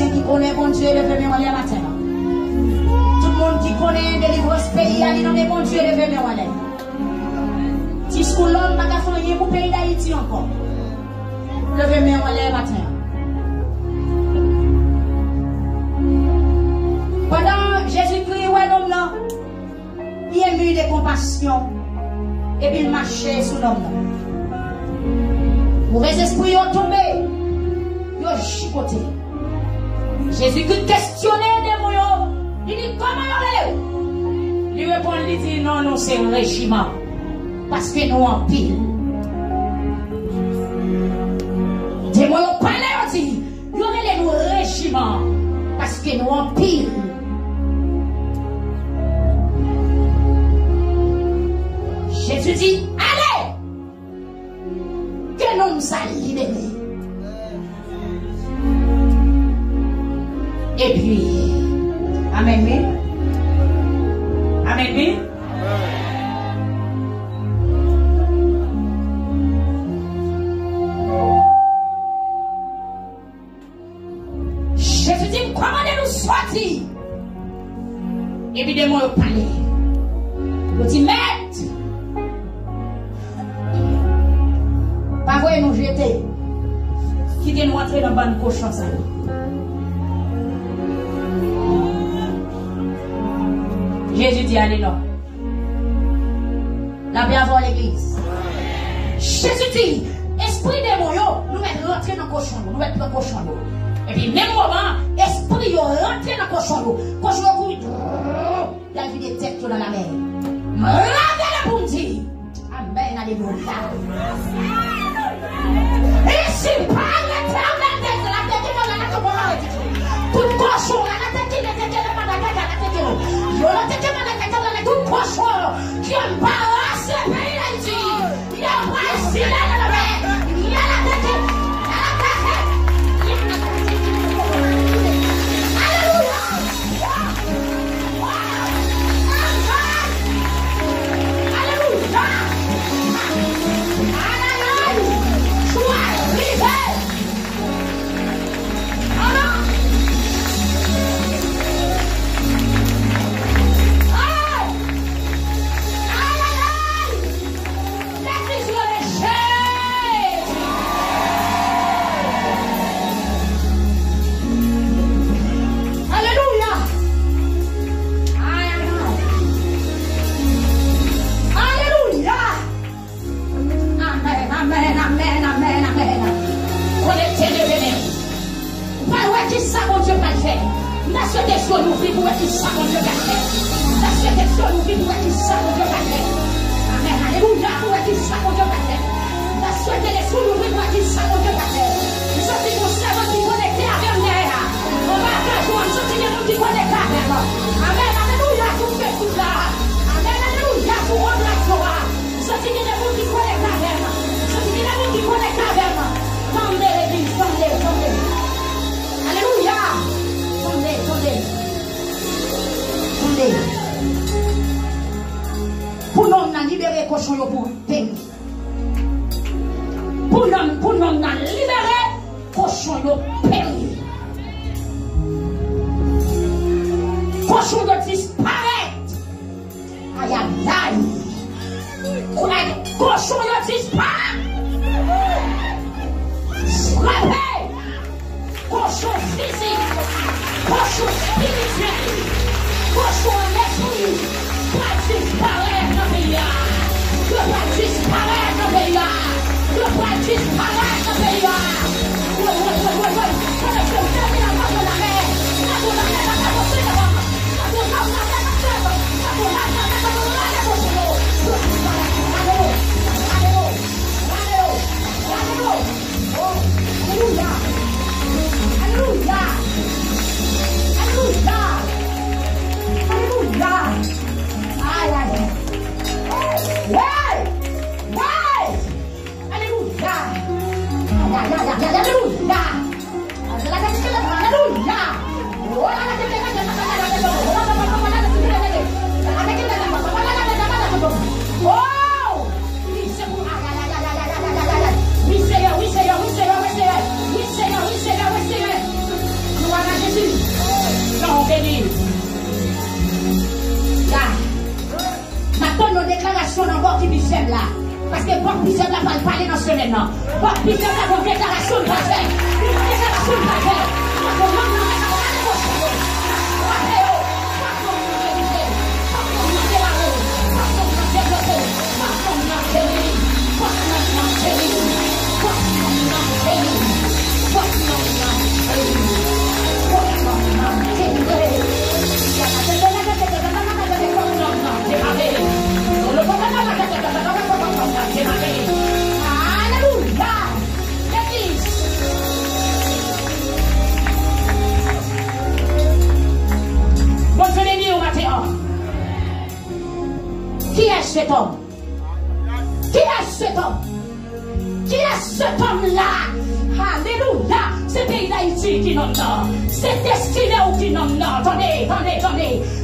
monde qui connaît mon Dieu levé mes mains matin. Tout le monde qui connaît délivrance pays, il nomme mon Dieu levé mes mains. Discours l'homme pas qu'à faire rien pour pays d'Haïti encore. Levé mes mains matin. Pendant Jésus-Christ, ouais, l'homme là, il est ému de compassion et puis il marchait sous l'homme là. Mauvais esprit ont tombé, ils ont chicoté. Jésus-Christ questionnait des mots, il dit comment on est? Il répond, il dit non, non, c'est un régiment, parce que nous en pile. Des mots ont parlé, on dit, il y aurait un régiment, parce que nous en pile. Jésus dit, allez, que nous nous allons libérer. Et puis, amen, oui. Amen, oui. Jésus dit, comment nous sortir? Évidemment, vous parlez. Vous dites, maître, pas vrai nous jeter, quitter nous entrer dans le ban cochon ça. Jésus dit, allez là. La bien avant l'église. Jésus dit, esprit démon, nous mettons rentrer dans le cochon, nous mettons dans le cochon. Et puis, même moment, esprit rentre dans le cochon. Cochon, il y a vu des têtes dans la mer. Regardez pour dire, amen, alléluia. Et si par l'éternel de la tête de la tête, tout cochon, la tête de la tête de la tête de tout cochon qui embarrasse le pays d'Haïti. Il embrasse la mer. Il y a la tête. Pour nous libérer cochon pour pays. Pour nous libérer cochon pays. Cochon doit disparaître. Aïe aïe aïe. Cochon doit disparaître. Frappé. Cochon physique. Cochon spirituel. Cochon l'esprit. Pas disparaître dans le pays. Ne pas disparaître dans le pays. Ne pas disparaître dans le pays. Oui, Seigneur. semaine. Va pisser la déclaration de passer. Une déclaration de passer. Qui est cet homme? Qui est cet homme? Qui est cet homme-là? Alléluia! C'est pays d'Haïti qui nomme là. C'est destiné ou qui nomme là. Attendez.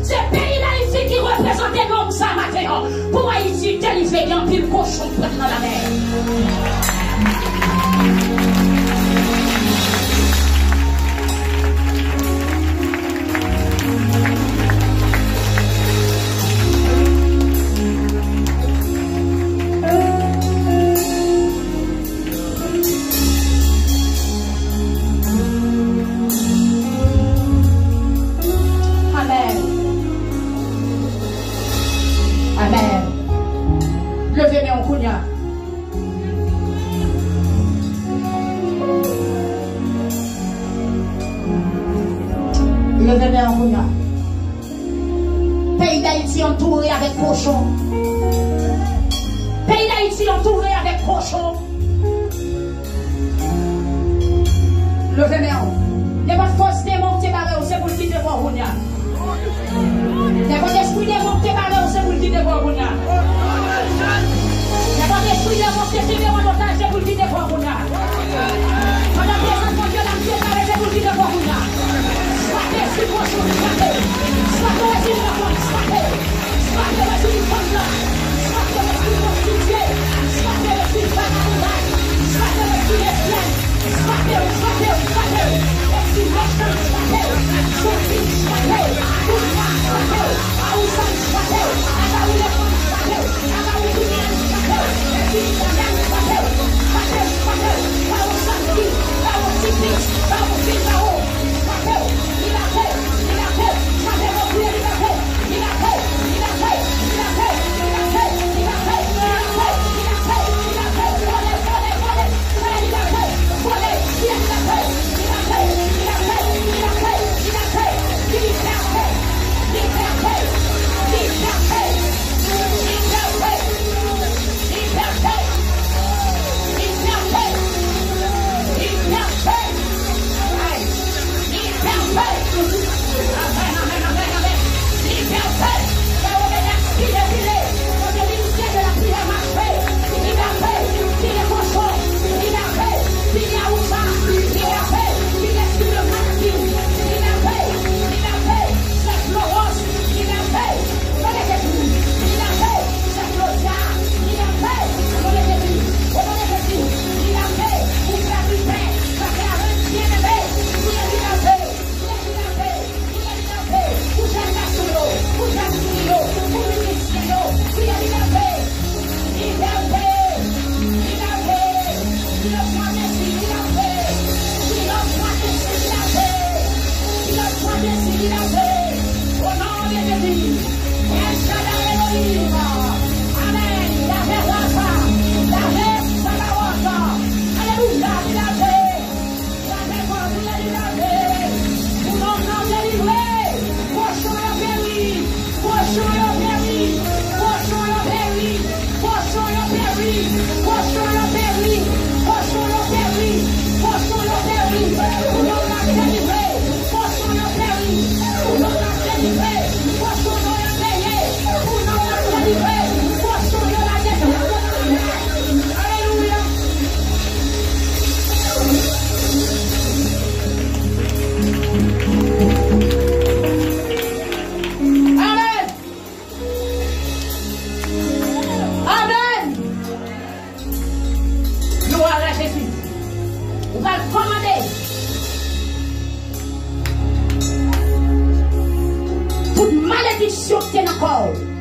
C'est pays d'Haïti qui représente l'homme ça matin. Pour Haïti, délivrer bien pile cochon dans la mer. Levez-moi en counia. Levez-moi en counia. Pays d'Haïti entouré avec cochon. Pays d'Haïti entouré avec cochon. Levez-moi en. Il n'y a pas de force démon qui est barré, c'est pour le quitter pour counia. Il n'y a pas d'esprit démon qui est barré, c'est pour le quitter pour counia. Il n'y a pas d'esprit de mon testimony en otage, c'est pour le quitter pour Mouna. Quand la présence de Dieu dans le ciel, c'est pour le quitter pour Mouna. Soit l'esprit prochain, soit l'esprit prochain, soit l'esprit prochain, soit l'esprit constitué, soit l'esprit familial, soit l'esprit lesbienne, soit l'esprit méchant, malédiction qui est dans le corps.